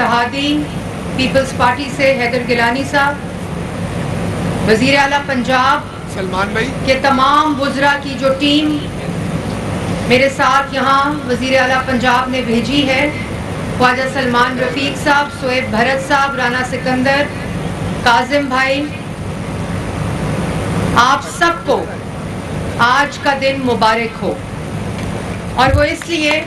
اتحادی Peoples party سے حیدر گیلانی صاحب، وزیر اعلیٰ پنجاب سلمان بھائی، کے تمام وزراء کی جو ٹیم میرے ساتھ یہاں وزیر اعلیٰ پنجاب نے بھیجی ہے، خواجہ سلمان رفیق صاحب، سویب بھرت صاحب، رانا سکندر، کاظم بھائی، آپ سب کو آج کا دن مبارک ہو، اور وہ اس لیے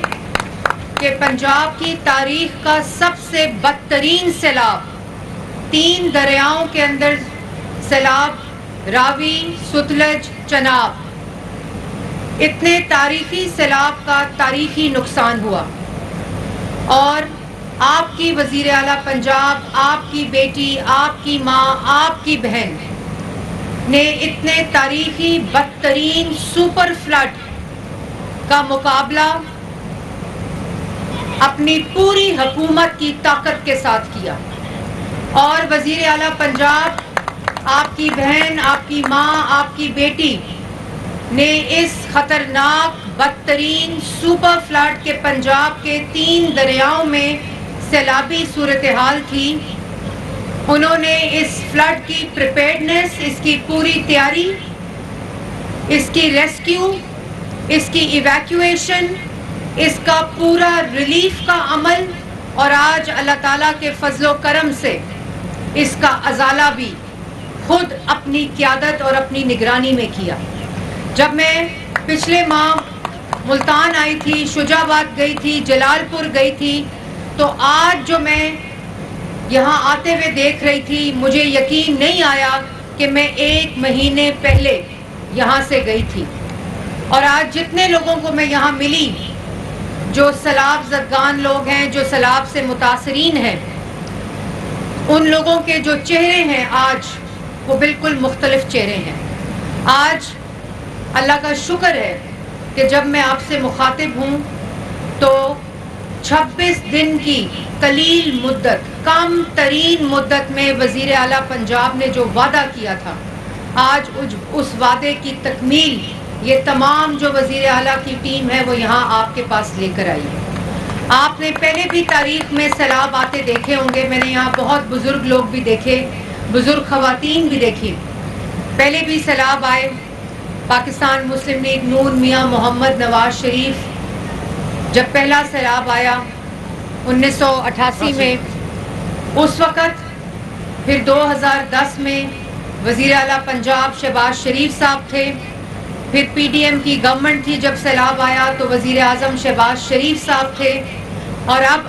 کہ پنجاب کی تاریخ کا سب سے بدترین سیلاب، 3 دریاؤں کے اندر سیلاب، راوی، ستلج، چناب، اتنے تاریخی سیلاب کا تاریخی نقصان ہوا، اور آپ کی وزیر اعلیٰ پنجاب، آپ کی بیٹی، آپ کی ماں، آپ کی بہن نے اتنے تاریخی بدترین سپر فلڈ کا مقابلہ اپنی پوری حکومت کی طاقت کے ساتھ کیا، اور وزیر اعلیٰ پنجاب، آپ کی بہن، آپ کی ماں، آپ کی بیٹی نے اس خطرناک بدترین سپر فلڈ کے پنجاب کے 3 دریاؤں میں سیلابی صورتحال تھی، انہوں نے اس فلڈ کی پریپیئرڈنس، اس کی پوری تیاری، اس کی ریسکیو، اس کی ایویکویشن، اس کا پورا ریلیف کا عمل، اور آج اللہ تعالیٰ کے فضل و کرم سے اس کا ازالہ بھی خود اپنی قیادت اور اپنی نگرانی میں کیا۔ جب میں پچھلے ماہ ملتان آئی تھی، شجاع آباد گئی تھی، جلال پور گئی تھی، تو آج جو میں یہاں آتے ہوئے دیکھ رہی تھی، مجھے یقین نہیں آیا کہ میں 1 مہینے پہلے یہاں سے گئی تھی، اور آج جتنے لوگوں کو میں یہاں ملی جو سیلاب زدگان لوگ ہیں، جو سیلاب سے متاثرین ہیں، ان لوگوں کے جو چہرے ہیں آج وہ بالکل مختلف چہرے ہیں۔ آج اللہ کا شکر ہے کہ جب میں آپ سے مخاطب ہوں تو 26 دن کی قلیل مدت، کم ترین مدت میں وزیر اعلیٰ پنجاب نے جو وعدہ کیا تھا، آج اس وعدے کی تکمیل یہ تمام جو وزیر اعلیٰ کی ٹیم ہے وہ یہاں آپ کے پاس لے کر آئی ہے۔ آپ نے پہلے بھی تاریخ میں سیلاب آتے دیکھے ہوں گے، میں نے یہاں بہت بزرگ لوگ بھی دیکھے، بزرگ خواتین بھی دیکھی، پہلے بھی سیلاب آئے۔ پاکستان مسلم لیگ نون میاں محمد نواز شریف جب پہلا سیلاب آیا 1988 میں، اس وقت، پھر 2010 میں وزیر اعلیٰ پنجاب شہباز شریف صاحب تھے، پھر پی ڈی ایم کی گورنمنٹ تھی، جب سیلاب آیا تو وزیر اعظم شہباز شریف صاحب تھے، اور اب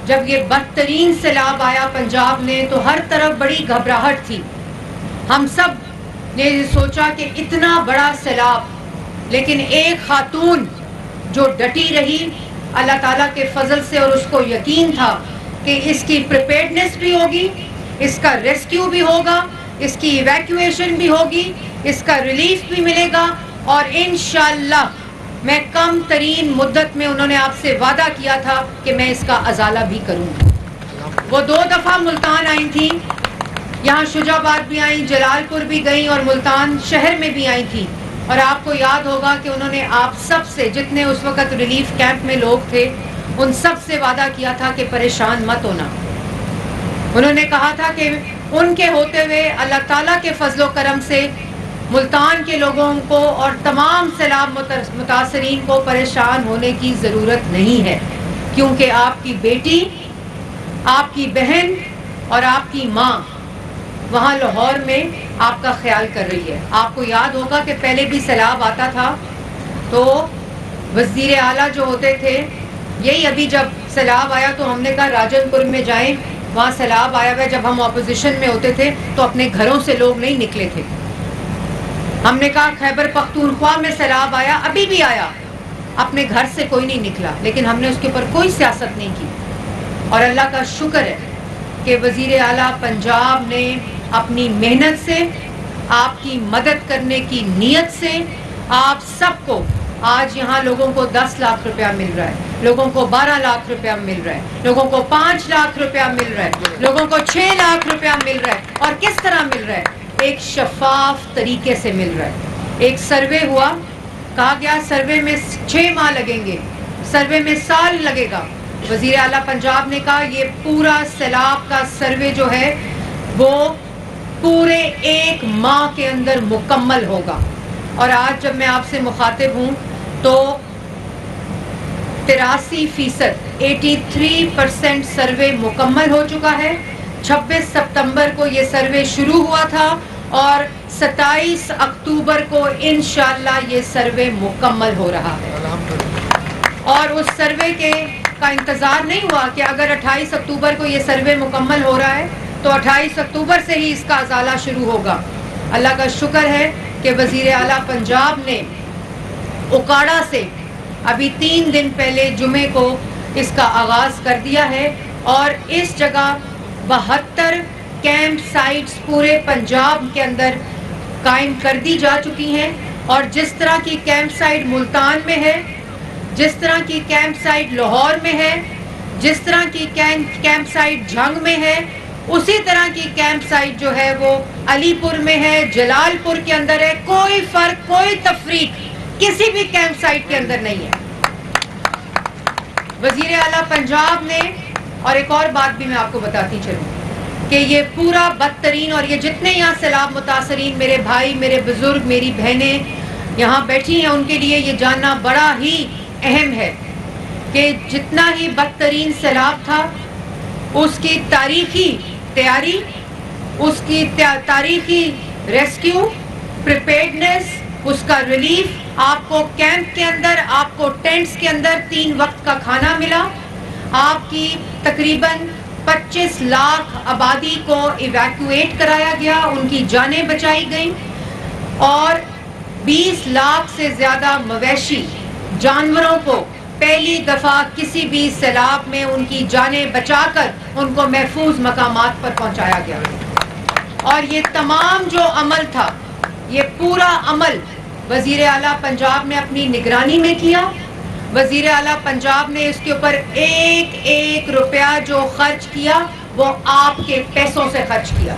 جب یہ بدترین سیلاب آیا پنجاب میں تو ہر طرف بڑی گھبراہٹ تھی۔ ہم سب نے سوچا کہ اتنا بڑا سیلاب، لیکن ایک خاتون جو ڈٹی رہی اللہ تعالیٰ کے فضل سے، اور اس کو یقین تھا کہ اس کی پریپیئرڈنس بھی ہوگی، اس کا ریسکیو بھی ہوگا، اس کی ایویکویشن بھی ہوگی، اس کا ریلیف بھی ملے گا، اور انشاءاللہ میں کم ترین مدت میں، انہوں نے آپ سے وعدہ کیا تھا کہ میں اس کا ازالہ بھی کروں گی۔ وہ 2 دفعہ ملتان آئی تھیں، یہاں شجاع آباد بھی آئیں، جلال پور بھی گئیں، اور ملتان شہر میں بھی آئی تھیں، اور آپ کو یاد ہوگا کہ انہوں نے آپ سب سے، جتنے اس وقت ریلیف کیمپ میں لوگ تھے، ان سب سے وعدہ کیا تھا کہ پریشان مت ہونا۔ انہوں نے کہا تھا کہ ان کے ہوتے ہوئے اللہ تعالیٰ کے فضل و کرم سے ملتان کے لوگوں کو اور تمام سیلاب متاثرین کو پریشان ہونے کی ضرورت نہیں ہے، کیونکہ آپ کی بیٹی، آپ کی بہن اور آپ کی ماں وہاں لاہور میں آپ کا خیال کر رہی ہے۔ آپ کو یاد ہوگا کہ پہلے بھی سیلاب آتا تھا تو وزیر اعلیٰ جو ہوتے تھے، یہی ابھی جب سیلاب آیا تو ہم نے کہا راجن پور میں جائیں، وہاں سیلاب آیا ہوا ہے، جب ہم اپوزیشن میں ہوتے تھے تو اپنے گھروں سے لوگ نہیں نکلے تھے۔ ہم نے کہا خیبر پختونخوا میں سیلاب آیا، ابھی بھی آیا، اپنے گھر سے کوئی نہیں نکلا، لیکن ہم نے اس کے اوپر کوئی سیاست نہیں کی، اور اللہ کا شکر ہے کہ وزیر اعلیٰ پنجاب نے اپنی محنت سے، آپ کی مدد کرنے کی نیت سے، آپ سب کو آج یہاں لوگوں کو 10 لاکھ روپیہ مل رہا ہے، لوگوں کو 12 لاکھ روپیہ مل رہا ہے، لوگوں کو 5 لاکھ روپیہ مل رہا ہے، لوگوں کو 6 لاکھ روپیہ مل رہا ہے، اور کس طرح مل رہا ہے؟ ایک شفاف طریقے سے مل رہا ہے۔ ایک سروے ہوا، کہا گیا سروے میں 6 ماہ لگیں گے، سروے میں سال لگے گا، وزیر اعلیٰ پنجاب نے کہا یہ پورا سیلاب کا سروے جو ہے وہ پورے 1 ماہ کے اندر مکمل ہوگا. اور آج جب میں آپ سے مخاطب ہوں تو 83% 83% سروے مکمل ہو چکا ہے. 26 ستمبر کو یہ سروے شروع ہوا تھا اور 27 اکتوبر کو انشاءاللہ یہ سروے مکمل ہو رہا ہے. اور اس سروے کا انتظار نہیں ہوا کہ اگر 28 اکتوبر کو یہ سروے مکمل ہو رہا ہے تو 28 اکتوبر سے ہی اس کا ازالہ شروع ہوگا. اللہ کا شکر ہے کہ وزیر اعلیٰ پنجاب نے اکاڑا سے ابھی 3 دن پہلے جمعے کو اس کا آغاز کر دیا ہے اور اس جگہ 72 کیمپ سائٹس پورے پنجاب کے اندر قائم کر دی جا چکی ہیں. اور جس طرح کی کیمپ سائٹ ملتان میں ہے، جس طرح کی کیمپ سائٹ لاہور میں ہے، جس طرح کی کیمپ سائٹ جھنگ میں ہے، اسی طرح کی کیمپ سائٹ جو ہے وہ علی پور میں ہے، جلال پور کے اندر ہے. کوئی فرق، کوئی تفریق کسی بھی کیمپ سائٹ کے اندر نہیں ہے. وزیر اعلیٰ پنجاب نے، اور ایک اور بات بھی میں آپ کو بتاتی چلوں کہ یہ پورا بدترین، اور یہ جتنے یہاں سیلاب متاثرین میرے بھائی، میرے بزرگ، میری بہنیں یہاں بیٹھی ہیں، ان کے لیے یہ جاننا بڑا ہی اہم ہے کہ جتنا ہی بدترین سیلاب تھا اس کی تاریخی تیاری، اس کی تاریخی ریسکیو، پریپیئرڈنس، اس کا ریلیف. آپ کو کیمپ کے اندر، آپ کو ٹینٹس کے اندر 3 وقت کا کھانا ملا. آپ کی تقریباً 25 لاکھ آبادی کو ایویکویٹ کرایا گیا، ان کی جانیں بچائی گئیں اور 20 لاکھ سے زیادہ مویشی جانوروں کو پہلی دفعہ کسی بھی سیلاب میں ان کی جانیں بچا کر ان کو محفوظ مقامات پر پہنچایا گیا. اور یہ تمام جو عمل تھا، یہ پورا عمل وزیر اعلیٰ پنجاب نے اپنی نگرانی میں کیا. وزیر اعلیٰ پنجاب نے اس کے اوپر ایک روپیہ جو خرچ کیا وہ آپ کے پیسوں سے خرچ کیا.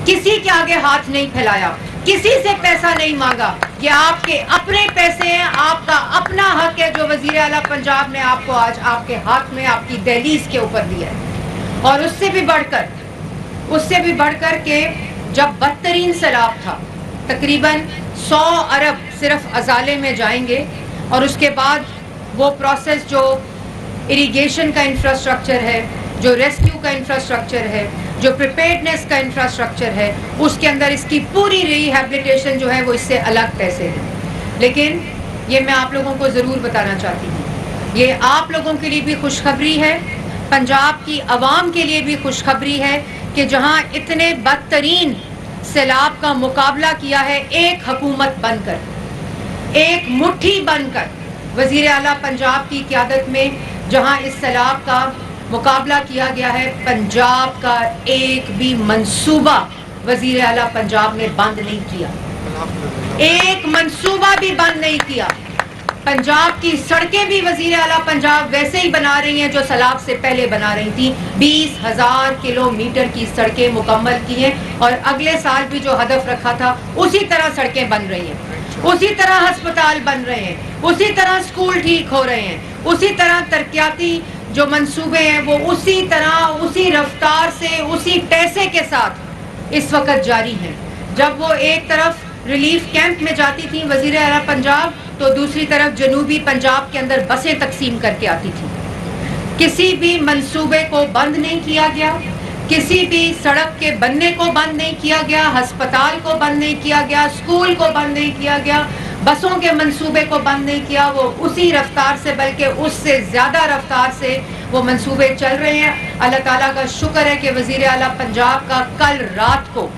کسی کے آگے ہاتھ نہیں پھیلایا، کسی سے پیسہ نہیں مانگا. یہ آپ کے اپنے پیسے ہیں، آپ کا اپنا حق ہے جو وزیر اعلیٰ پنجاب نے آپ کو آج آپ کے ہاتھ میں آپ کی دہلیز کے اوپر دیا ہے. اور اس سے بھی بڑھ کر کہ جب بدترین سیلاب تھا، تقریباً 100 ارب صرف ازالے میں جائیں گے اور اس کے بعد وہ پروسیس جو اریگیشن کا انفراسٹرکچر ہے، جو ریسکیو کا انفراسٹرکچر ہے، جو پریپیئرڈنس کا انفراسٹرکچر ہے، اس کے اندر اس کی پوری ریہیبلیٹیشن جو ہے وہ اس سے الگ پیسے ہیں. لیکن یہ میں آپ لوگوں کو ضرور بتانا چاہتی ہوں، یہ آپ لوگوں کے لیے بھی خوشخبری ہے، پنجاب کی عوام کے لیے بھی خوشخبری ہے کہ جہاں اتنے بدترین سیلاب کا مقابلہ کیا ہے ایک حکومت بن کر، ایک مٹھی بن کر، وزیر اعلیٰ پنجاب کی قیادت میں جہاں اس سیلاب کا مقابلہ کیا گیا ہے، پنجاب کا ایک بھی منصوبہ وزیر اعلیٰ پنجاب نے بند نہیں کیا، ایک منصوبہ بھی بند نہیں کیا. پنجاب کی سڑکیں بھی وزیر اعلیٰ پنجاب ویسے ہی بنا رہی ہیں جو سیلاب سے پہلے بنا رہی تھیں. 20,000 کلومیٹر کی سڑکیں مکمل کی ہیں اور اگلے سال بھی جو ہدف رکھا تھا اسی طرح سڑکیں بن رہی ہیں، اسی طرح ہسپتال بن رہے ہیں، اسی طرح اسکول ٹھیک ہو رہے ہیں، اسی طرح ترقیاتی جو منصوبے ہیں وہ اسی طرح، اسی رفتار سے، اسی پیسے کے ساتھ اس وقت جاری ہیں. جب وہ ایک طرف ریلیف کیمپ میں جاتی تھیں وزیر اعلیٰ پنجاب تو دوسری طرف جنوبی پنجاب کے اندر بسیں تقسیم کر کے آتی تھیں. کسی بھی منصوبے کو بند نہیں کیا گیا، کسی بھی سڑک کے بننے کو بند نہیں کیا گیا، ہسپتال کو بند نہیں کیا گیا، اسکول کو بند نہیں کیا گیا، بسوں کے منصوبے کو بند نہیں کیا. وہ اسی رفتار سے بلکہ اس سے زیادہ رفتار سے وہ منصوبے چل رہے ہیں. اللہ تعالیٰ کا شکر ہے کہ وزیر اعلیٰ پنجاب کا کل رات کو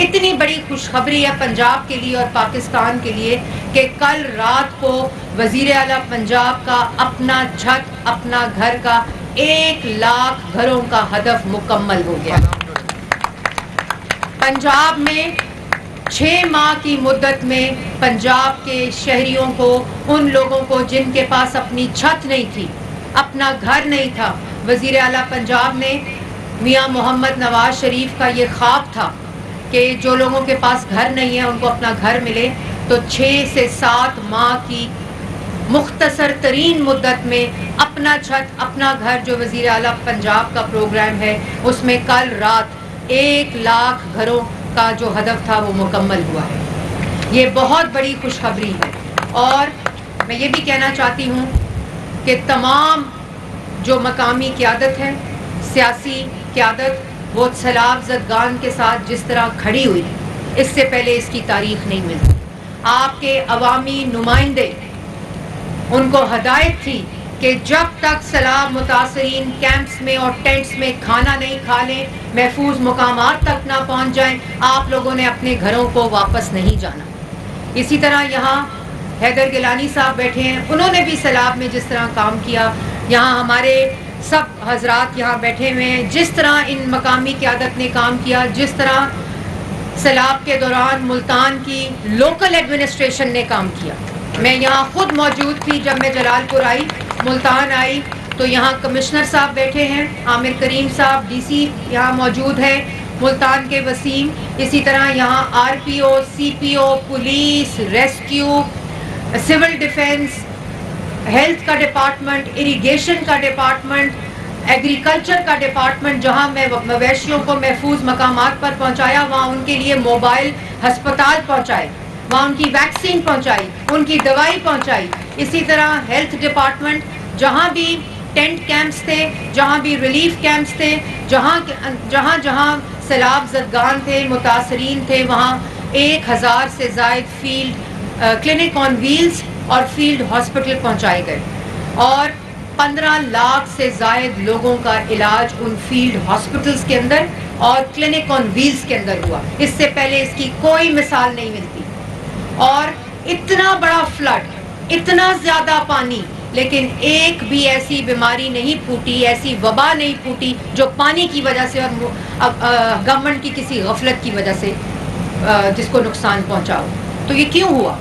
اتنی بڑی خوشخبری ہے پنجاب کے لیے اور پاکستان کے لیے کہ کل رات کو وزیر اعلیٰ پنجاب کا اپنا چھت، اپنا گھر کا 1 لاکھ گھروں کا ہدف مکمل ہو گیا. پنجاب میں 6 ماہ کی مدت میں پنجاب کے شہریوں کو، ان لوگوں کو جن کے پاس اپنی چھت نہیں تھی، اپنا گھر نہیں تھا، وزیر اعلیٰ پنجاب نے، میاں محمد نواز شریف کا یہ خواب تھا کہ جو لوگوں کے پاس گھر نہیں ہے ان کو اپنا گھر ملے. تو 6 سے 7 ماہ کی مختصر ترین مدت میں اپنا چھت اپنا گھر جو وزیر اعلیٰ پنجاب کا پروگرام ہے اس میں کل رات 1 لاکھ گھروں کا جو ہدف تھا وہ مکمل ہوا ہے. یہ بہت بڑی خوشخبری ہے. اور میں یہ بھی کہنا چاہتی ہوں کہ تمام جو مقامی قیادت ہے, سیاسی قیادت, وہ سیلاب زدگان کے ساتھ جس طرح کھڑی ہوئی اس سے پہلے اس کی تاریخ نہیں ملتی. آپ کے عوامی نمائندے, ان کو ہدایت تھی کہ جب تک سیلاب متاثرین کیمپس میں اور ٹینٹس میں کھانا نہیں کھا لیں, محفوظ مقامات تک نہ پہنچ جائیں, آپ لوگوں نے اپنے گھروں کو واپس نہیں جانا. اسی طرح یہاں حیدر گیلانی صاحب بیٹھے ہیں, انہوں نے بھی سیلاب میں جس طرح کام کیا, یہاں ہمارے سب حضرات یہاں بیٹھے ہوئے ہیں, جس طرح ان مقامی قیادت نے کام کیا, جس طرح سیلاب کے دوران ملتان کی لوکل ایڈمنسٹریشن نے کام کیا. میں یہاں خود موجود تھی جب میں جلال پور آئی, ملتان آئی, تو یہاں کمشنر صاحب بیٹھے ہیں, عامر کریم صاحب ڈی سی یہاں موجود ہیں, ملتان کے وسیم, اسی طرح یہاں R P O, C P O, police, rescue, civil defence, health کا ڈپارٹمنٹ, اریگیشن کا ڈپارٹمنٹ, ایگریکلچر کا ڈپارٹمنٹ. جہاں میں مویشیوں کو محفوظ مقامات پر پہنچایا وہاں ان کے لیے موبائل ہسپتال پہنچائے, وہاں ان کی ویکسین پہنچائی, ان کی دوائی پہنچائی. اسی طرح ہیلتھ ڈپارٹمنٹ جہاں بھی ٹینٹ کیمپس تھے, جہاں بھی ریلیف کیمپس تھے, جہاں جہاں سیلاب زدگان تھے, متاثرین تھے, وہاں 1000 سے زائد فیلڈ کلینک آن ویلز اور فیلڈ ہاسپٹل پہنچائے گئے, اور 15 لاکھ سے زائد لوگوں کا علاج ان فیلڈ ہاسپٹلز کے اندر اور کلینک آن ویلز کے اندر ہوا. اس سے پہلے اس کی کوئی مثال نہیں ملتی. اور اتنا بڑا فلڈ, اتنا زیادہ پانی, لیکن ایک بھی ایسی بیماری نہیں پھوٹی, ایسی وبا نہیں پھوٹی جو پانی کی وجہ سے اور گورنمنٹ کی کسی غفلت کی وجہ سے جس کو نقصان پہنچا ہو. تو یہ کیوں ہوا؟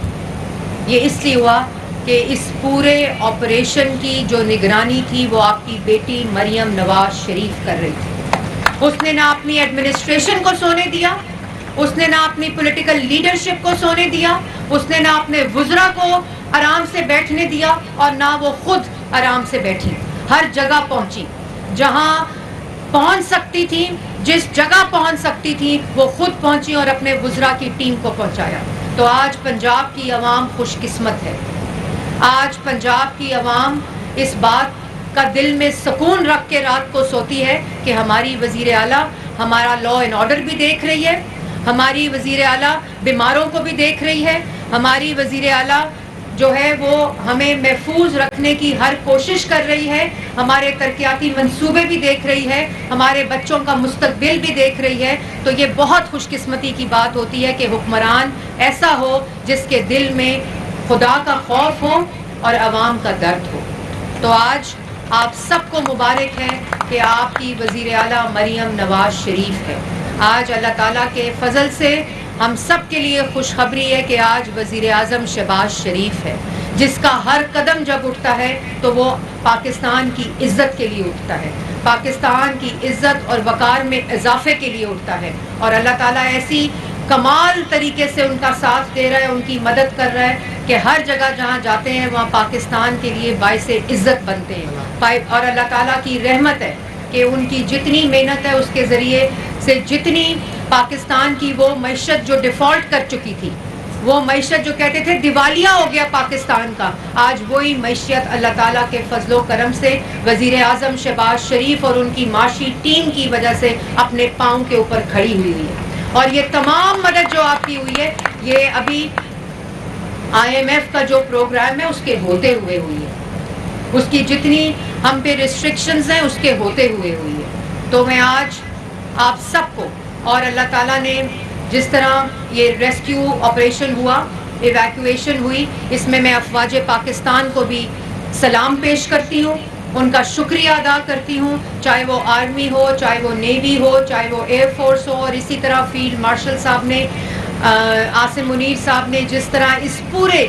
یہ اس لیے ہوا کہ اس پورے آپریشن کی جو نگرانی تھی وہ آپ کی بیٹی مریم نواز شریف کر رہی تھی. اس نے نہ اپنی ایڈمنسٹریشن کو سونے دیا, اس نے نہ اپنی پولیٹیکل لیڈرشپ کو سونے دیا, اس نے نہ اپنے وزراء کو آرام سے بیٹھنے دیا, اور نہ وہ خود آرام سے بیٹھی. ہر جگہ پہنچی, جہاں پہنچ سکتی تھی, جس جگہ پہنچ سکتی تھی وہ خود پہنچی اور اپنے وزراء کی ٹیم کو پہنچایا. تو آج پنجاب کی عوام خوش قسمت ہے. آج پنجاب کی عوام اس بات کا دل میں سکون رکھ کے رات کو سوتی ہے کہ ہماری وزیر اعلیٰ ہمارا لا اینڈ آرڈر بھی دیکھ رہی ہے, ہماری وزیر اعلیٰ بیماروں کو بھی دیکھ رہی ہے, ہماری وزیر اعلیٰ جو ہے وہ ہمیں محفوظ رکھنے کی ہر کوشش کر رہی ہے, ہمارے ترقیاتی منصوبے بھی دیکھ رہی ہے, ہمارے بچوں کا مستقبل بھی دیکھ رہی ہے. تو یہ بہت خوش قسمتی کی بات ہوتی ہے کہ حکمران ایسا ہو جس کے دل میں خدا کا خوف ہو اور عوام کا درد ہو. تو آج آپ سب کو مبارک ہے کہ آپ کی وزیر اعلیٰ مریم نواز شریف ہے. آج اللہ تعالیٰ کے فضل سے ہم سب کے لیے خوشخبری ہے کہ آج وزیر اعظم شہباز شریف ہے, جس کا ہر قدم جب اٹھتا ہے تو وہ پاکستان کی عزت کے لیے اٹھتا ہے, پاکستان کی عزت اور وقار میں اضافے کے لیے اٹھتا ہے. اور اللہ تعالیٰ ایسی کمال طریقے سے ان کا ساتھ دے رہا ہے, ان کی مدد کر رہا ہے کہ ہر جگہ جہاں جاتے ہیں وہاں پاکستان کے لیے باعث عزت بنتے ہیں. اور اللہ تعالیٰ کی رحمت ہے کہ ان کی جتنی محنت ہے اس کے ذریعے سے جتنی پاکستان کی وہ معیشت جو ڈیفالٹ کر چکی تھی, وہ معیشت جو کہتے تھے دیوالیہ ہو گیا پاکستان کا, آج وہی معیشت اللہ تعالیٰ کے فضل و کرم سے وزیر اعظم شہباز شریف اور ان کی معاشی ٹیم کی وجہ سے اپنے پاؤں کے اوپر کھڑی ہوئی ہے. اور یہ تمام مدد جو آپ کی ہوئی ہے یہ ابھی IMF کا جو پروگرام ہے اس کے ہوتے ہوئے ہوئی ہے, اس کی جتنی ہم پہ ریسٹرکشنز ہیں اس کے ہوتے ہوئے ہوئی ہے. تو میں آج آپ سب کو, اور اللہ تعالیٰ نے جس طرح یہ ریسکیو آپریشن ہوا, ایویکویشن ہوئی, اس میں میں افواج پاکستان کو بھی سلام پیش کرتی ہوں, ان کا شکریہ ادا کرتی ہوں, چاہے وہ آرمی ہو, چاہے وہ نیوی ہو, چاہے وہ ایئر فورس ہو, اور اسی طرح فیلڈ مارشل صاحب نے, عاصم منیر صاحب نے جس طرح اس پورے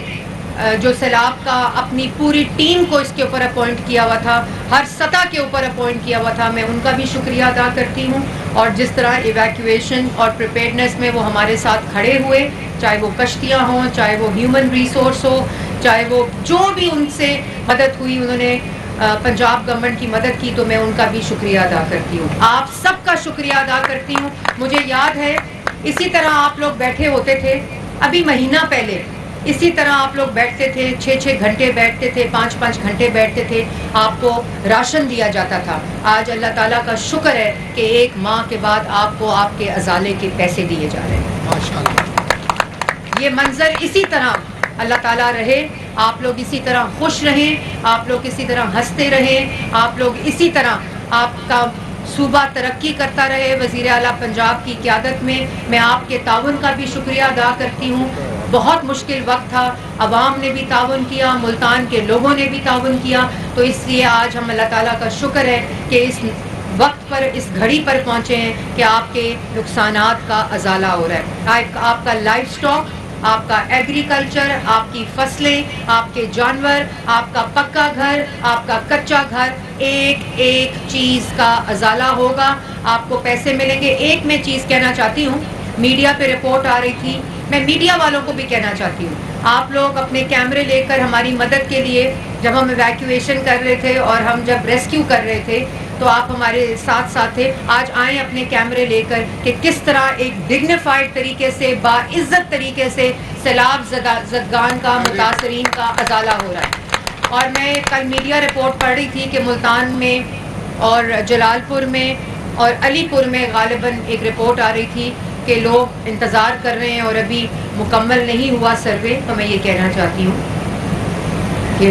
جو سیلاب کا اپنی پوری ٹیم کو اس کے اوپر اپوائنٹ کیا ہوا تھا, ہر سطح کے اوپر اپوائنٹ کیا ہوا تھا, میں ان کا بھی شکریہ ادا کرتی ہوں. اور جس طرح ایویکویشن اور پریپیئرنیس میں وہ ہمارے ساتھ کھڑے ہوئے, چاہے وہ کشتیاں ہوں, چاہے وہ ہیومن ریسورس ہو, چاہے وہ جو بھی ان سے مدد ہوئی, انہوں نے پنجاب گورنمنٹ کی مدد کی, تو میں ان کا بھی شکریہ ادا کرتی ہوں. آپ سب کا شکریہ ادا کرتی ہوں. مجھے یاد ہے اسی طرح آپ لوگ بیٹھے ہوتے تھے, ابھی مہینہ پہلے اسی طرح آپ لوگ بیٹھتے تھے, 6-6 گھنٹے بیٹھتے تھے, 5-5 گھنٹے بیٹھتے تھے, آپ کو راشن دیا جاتا تھا. آج اللہ تعالیٰ کا شکر ہے کہ 1 ماہ کے بعد آپ کو آپ کے ازالے کے پیسے دیے جا رہے ہیں. ماشاءاللہ. یہ منظر اسی طرح اللہ تعالیٰ رہے, آپ لوگ اسی طرح خوش رہیں, آپ لوگ اسی طرح ہنستے رہیں, آپ لوگ اسی طرح آپ کا صوبہ ترقی کرتا رہے. وزیر اعلیٰ پنجاب کی قیادت میں آپ کے تعاون کا بھی شکریہ ادا کرتی ہوں. بہت مشکل وقت تھا, عوام نے بھی تعاون کیا, ملتان کے لوگوں نے بھی تعاون کیا, تو اس لیے آج ہم اللہ تعالیٰ کا شکر ہے کہ اس وقت پر, اس گھڑی پر پہنچے ہیں کہ آپ کے نقصانات کا ازالہ ہو رہا ہے. آپ کا لائف اسٹاک, آپ کا ایگریکلچر, آپ کی فصلیں, آپ کے جانور, آپ کا پکا گھر, آپ کا کچا گھر, ایک ایک چیز کا ازالہ ہوگا, آپ کو پیسے ملیں گے. ایک میں چیز کہنا چاہتی ہوں, میڈیا پہ رپورٹ آ رہی تھی, میں میڈیا والوں کو بھی کہنا چاہتی ہوں, آپ لوگ اپنے کیمرے لے کر ہماری مدد کے لیے, جب ہم ایویکویشن کر رہے تھے اور ہم جب ریسکیو کر رہے تھے تو آپ ہمارے ساتھ ساتھ تھے. آج آئیں اپنے کیمرے لے کر کہ کس طرح ایک ڈگنیفائڈ طریقے سے, باعزت طریقے سے سیلاب زدگان کا, متاثرین کا ازالہ ہو رہا ہے. اور میں کل میڈیا رپورٹ پڑھ رہی تھی کہ ملتان میں اور جلال پور میں اور علی پور میں غالباً ایک رپورٹ آ رہی تھی کہ لوگ انتظار کر رہے ہیں اور ابھی مکمل نہیں ہوا سروے. تو میں یہ کہنا چاہتی ہوں کہ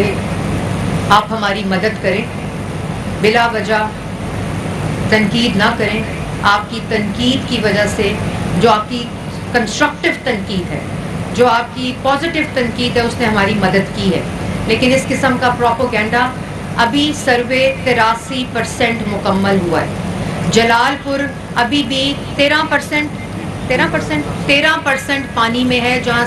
آپ ہماری مدد کریں, بلا وجہ تنقید نہ کریں. آپ کی تنقید کی وجہ سے, جو آپ کی کنسٹرکٹیو تنقید ہے, جو آپ کی پازیٹیو تنقید ہے, اس نے ہماری مدد کی ہے. لیکن اس قسم کا پروپیگنڈا, ابھی سروے 83% مکمل ہوا ہے. جلال پور ابھی بھی 13% پانی میں ہے, جہاں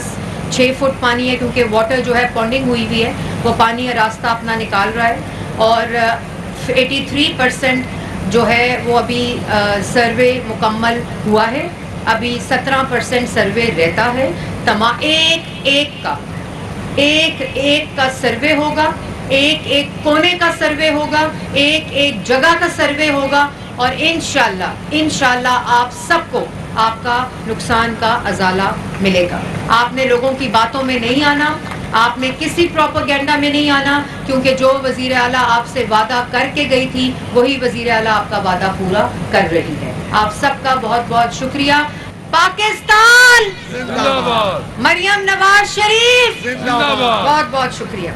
6 فٹ پانی ہے, کیونکہ واٹر جو ہے پونڈنگ ہوئی ہوئی ہے, وہ پانی راستہ اپنا نکال رہا ہے. اور 83% جو ہے وہ ابھی سروے مکمل ہوا ہے. ابھی 17% سروے رہتا ہے. ایک ایک کا سروے ہوگا, ایک ایک کونے کا سروے ہوگا, ایک ایک جگہ کا سروے ہوگا, اور انشاءاللہ آپ سب کو آپ کا نقصان کا ازالہ ملے گا. آپ نے لوگوں کی باتوں میں نہیں آنا, آپ نے کسی پروپیگنڈا میں نہیں آنا, کیونکہ جو وزیر اعلیٰ آپ سے وعدہ کر کے گئی تھی وہی وزیر اعلیٰ آپ کا وعدہ پورا کر رہی ہے. آپ سب کا بہت بہت شکریہ. پاکستان زندہ باد, مریم نواز شریف زندہ باد. بہت بہت شکریہ.